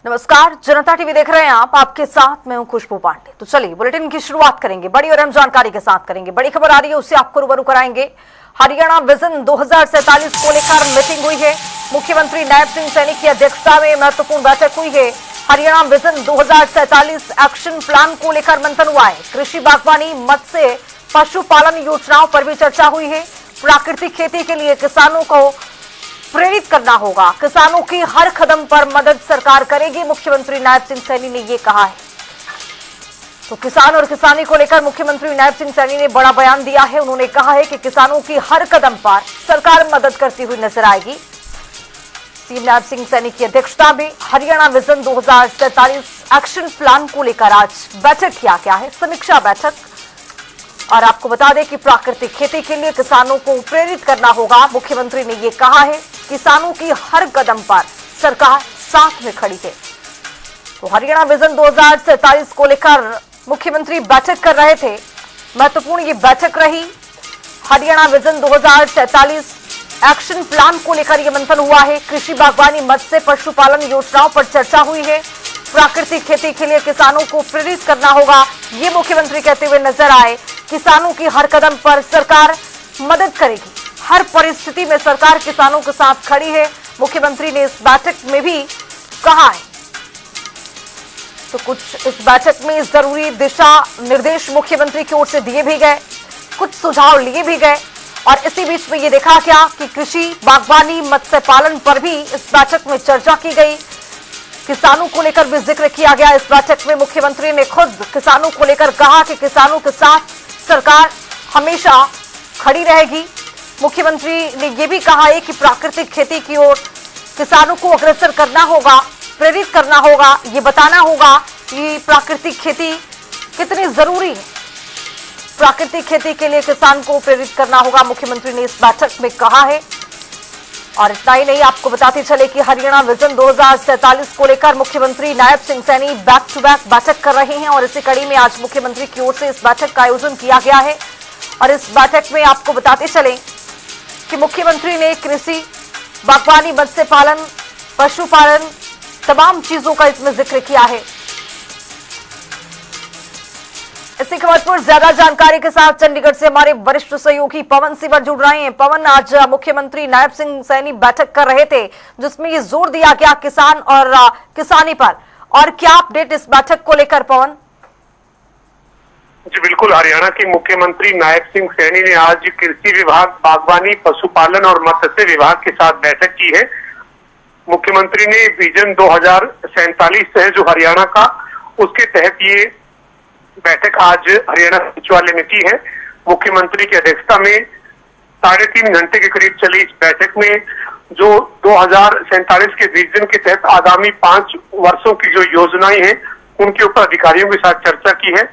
नमस्कार, जनता टीवी देख रहे हैं आप। आपके साथ मैं हूं खुशबू पांडे। तो चलिए बुलेटिन की शुरुआत करेंगे। बड़ी और अहम जानकारी के साथ करेंगे। बड़ी खबर आ रही है, उससे आपको रूबरू कराएंगे। हरियाणा विजन 2047 को लेकर मीटिंग हुई है। मुख्यमंत्री नायब सिंह सैनी की अध्यक्षता में महत्वपूर्ण बैठक हुई है। हरियाणा विजन 2047 एक्शन प्लान को लेकर मंथन हुआ है। कृषि, बागवानी, मत्स्य, पशुपालन योजनाओं पर भी चर्चा हुई है। प्राकृतिक खेती के लिए किसानों को प्रेरित करना होगा। किसानों की हर कदम पर मदद सरकार करेगी, मुख्यमंत्री नायब सिंह सैनी ने ये कहा है। तो किसान और किसानी को लेकर मुख्यमंत्री नायब सिंह सैनी ने बड़ा बयान दिया है। उन्होंने कहा है कि किसानों की हर कदम पर सरकार मदद करती हुई नजर आएगी। सीएम नायब सिंह सैनी की अध्यक्षता में हरियाणा विजन 2047 एक्शन प्लान को लेकर आज बैठक किया गया है, समीक्षा बैठक। और आपको बता दें कि प्राकृतिक खेती के लिए किसानों को प्रेरित करना होगा। मुख्यमंत्री ने यह कहा है, किसानों की हर कदम पर सरकार साथ में खड़ी है। तो हरियाणा विजन 2047 को लेकर मुख्यमंत्री बैठक कर रहे थे। महत्वपूर्ण ये बैठक रही। हरियाणा विजन 2047 एक्शन प्लान को लेकर यह मंथन हुआ है। कृषि, बागवानी, मत्स्य, पशुपालन योजनाओं पर चर्चा हुई है। प्राकृतिक खेती के लिए किसानों को प्रेरित करना होगा, ये मुख्यमंत्री कहते हुए नजर आए। किसानों की हर कदम पर सरकार मदद करेगी। हर परिस्थिति में सरकार किसानों के साथ खड़ी है, मुख्यमंत्री ने इस बैठक में भी कहा है। तो कुछ इस बैठक में जरूरी दिशा निर्देश मुख्यमंत्री की ओर से दिए भी गए, कुछ सुझाव लिए भी गए। और इसी बीच में ये देखा गया कि कृषि, बागवानी, मत्स्य पालन पर भी इस बैठक में चर्चा की गई। किसानों को लेकर भी जिक्र किया गया। इस बैठक में मुख्यमंत्री ने खुद किसानों को लेकर कहा कि किसानों के साथ सरकार हमेशा खड़ी रहेगी। मुख्यमंत्री ने यह भी कहा है कि प्राकृतिक खेती की ओर किसानों को अग्रसर करना होगा, प्रेरित करना होगा, ये बताना होगा कि प्राकृतिक खेती कितनी जरूरी है। प्राकृतिक खेती के लिए किसान को प्रेरित करना होगा, मुख्यमंत्री ने इस बैठक में कहा है। और इतना ही नहीं, आपको बताते चले कि हरियाणा विजन 2047 को लेकर मुख्यमंत्री Nayab Singh Saini back to back बैठक कर रहे हैं। और इसी कड़ी में आज मुख्यमंत्री की ओर से इस बैठक का आयोजन किया गया है। और इस बैठक में आपको बताते चले कि मुख्यमंत्री ने कृषि, बागवानी, मत्स्य पालन, पशुपालन, तमाम चीजों का इसमें जिक्र किया है। इसी खबर पर ज्यादा जानकारी के साथ चंडीगढ़ से हमारे वरिष्ठ सहयोगी पवन सिवर जुड़ रहे हैं। पवन, आज मुख्यमंत्री नायब सिंह सैनी बैठक कर रहे थे, जिसमें ये जोर दिया गया किसान और किसानी पर। और क्या अपडेट इस बैठक को लेकर, पवन? जी बिल्कुल, हरियाणा के मुख्यमंत्री नायब सिंह सैनी ने आज कृषि विभाग, बागवानी, पशुपालन और मत्स्य विभाग के साथ बैठक की है। मुख्यमंत्री ने विजन 2047 है जो हरियाणा का, उसके तहत ये बैठक आज हरियाणा सचिवालय में की है। मुख्यमंत्री की अध्यक्षता में 3.5 घंटे के करीब चली इस बैठक में जो 2047 के विजन के तहत आगामी 5 वर्षों की जो योजनाएं हैं उनके ऊपर अधिकारियों के साथ चर्चा की है।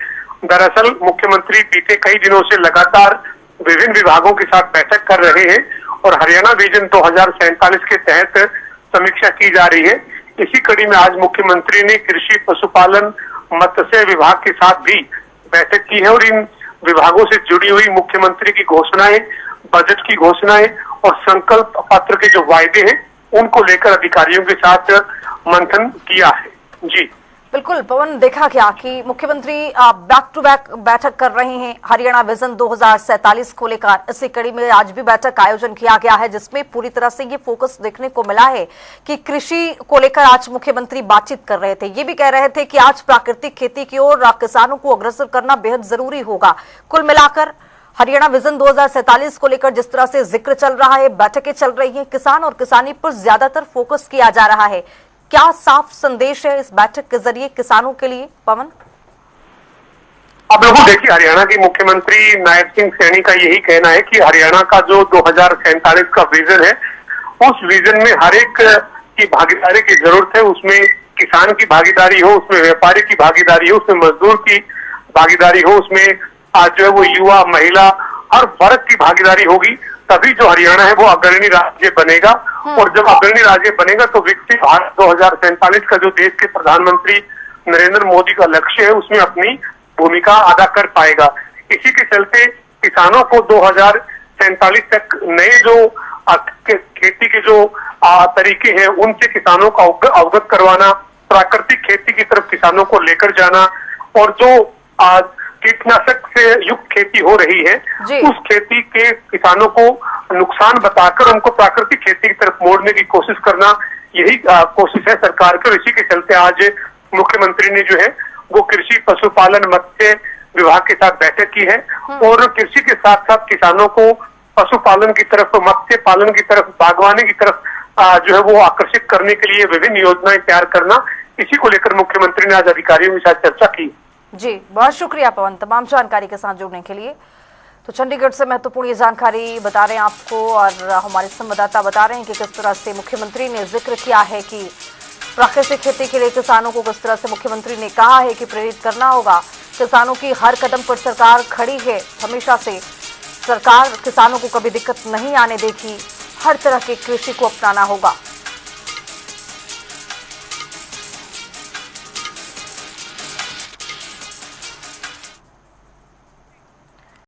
दरअसल मुख्यमंत्री बीते कई दिनों से लगातार विभिन्न विभागों के साथ बैठक कर रहे हैं और हरियाणा विजन 2047 के तहत समीक्षा की जा रही है। इसी कड़ी में आज मुख्यमंत्री ने कृषि, पशुपालन, मत्स्य विभाग के साथ भी बैठक की है और इन विभागों से जुड़ी हुई मुख्यमंत्री की घोषणाएं, बजट की घोषणाएं और संकल्प पत्र के जो वायदे हैं उनको लेकर अधिकारियों के साथ मंथन किया है। जी बिल्कुल पवन, देखा गया कि मुख्यमंत्री बैक टू बैक बैठक कर रहे हैं हरियाणा विजन 2047 को लेकर। इसी कड़ी में आज भी बैठक का आयोजन किया गया है, जिसमें पूरी तरह से ये फोकस देखने को मिला है कि कृषि को लेकर आज मुख्यमंत्री बातचीत कर रहे थे। ये भी कह रहे थे कि आज प्राकृतिक खेती की ओर किसानों को अग्रसर करना बेहद जरूरी होगा। कुल मिलाकर हरियाणा विजन 2047 को लेकर जिस तरह से जिक्र चल रहा है, बैठकें चल रही है, किसान और किसानी पर ज्यादातर फोकस किया जा रहा है। क्या साफ संदेश है इस बैठक के जरिए किसानों के लिए, पवन? अब लोगों देखिए, हरियाणा के मुख्यमंत्री नायब सिंह सैनी का यही कहना है कि हरियाणा का जो 2047 का विजन है उस विजन में हर एक की भागीदारी की जरूरत है। उसमें किसान की भागीदारी हो, उसमें व्यापारी की भागीदारी हो, उसमें मजदूर की भागीदारी हो, उसमें आज जो है वो युवा, महिला, हर वर्ग की भागीदारी होगी, तभी जो हरियाणा है वो अग्रणी राज्य बनेगा। और जब अग्रणी राज्य बनेगा तो विकसित भारत 2047 का जो देश के प्रधानमंत्री नरेंद्र मोदी का लक्ष्य है उसमें अपनी भूमिका अदा कर पाएगा। इसी के चलते किसानों को 2047 तक नए जो खेती के जो तरीके हैं उनसे किसानों का अवगत करवाना, प्राकृतिक खेती की तरफ किसानों को लेकर जाना, और जो आज कीटनाशक से युक्त खेती हो रही है जी। उस खेती के किसानों को नुकसान बताकर उनको प्राकृतिक खेती की तरफ मोड़ने की कोशिश करना, यही कोशिश है सरकार की। और इसी के चलते आज मुख्यमंत्री ने जो है वो कृषि, पशुपालन, मत्स्य विभाग के साथ बैठक की है और कृषि के साथ साथ किसानों को पशुपालन की तरफ, मत्स्य पालन की तरफ, बागवानी की तरफ जो है वो आकर्षित करने के लिए विभिन्न योजनाएं तैयार करना, इसी को लेकर मुख्यमंत्री ने आज अधिकारियों के साथ चर्चा की। जी, बहुत शुक्रिया पवन तमाम जानकारी के साथ जुड़ने के लिए। तो चंडीगढ़ से महत्वपूर्ण ये जानकारी बता रहे हैं आपको, और हमारे संवाददाता बता रहे हैं कि किस तरह से मुख्यमंत्री ने जिक्र किया है कि प्राकृतिक खेती के लिए किसानों को किस तरह से मुख्यमंत्री ने कहा है कि प्रेरित करना होगा। किसानों की हर कदम पर सरकार खड़ी है, हमेशा से सरकार किसानों को कभी दिक्कत नहीं आने देगी, हर तरह के कृषि को अपनाना होगा।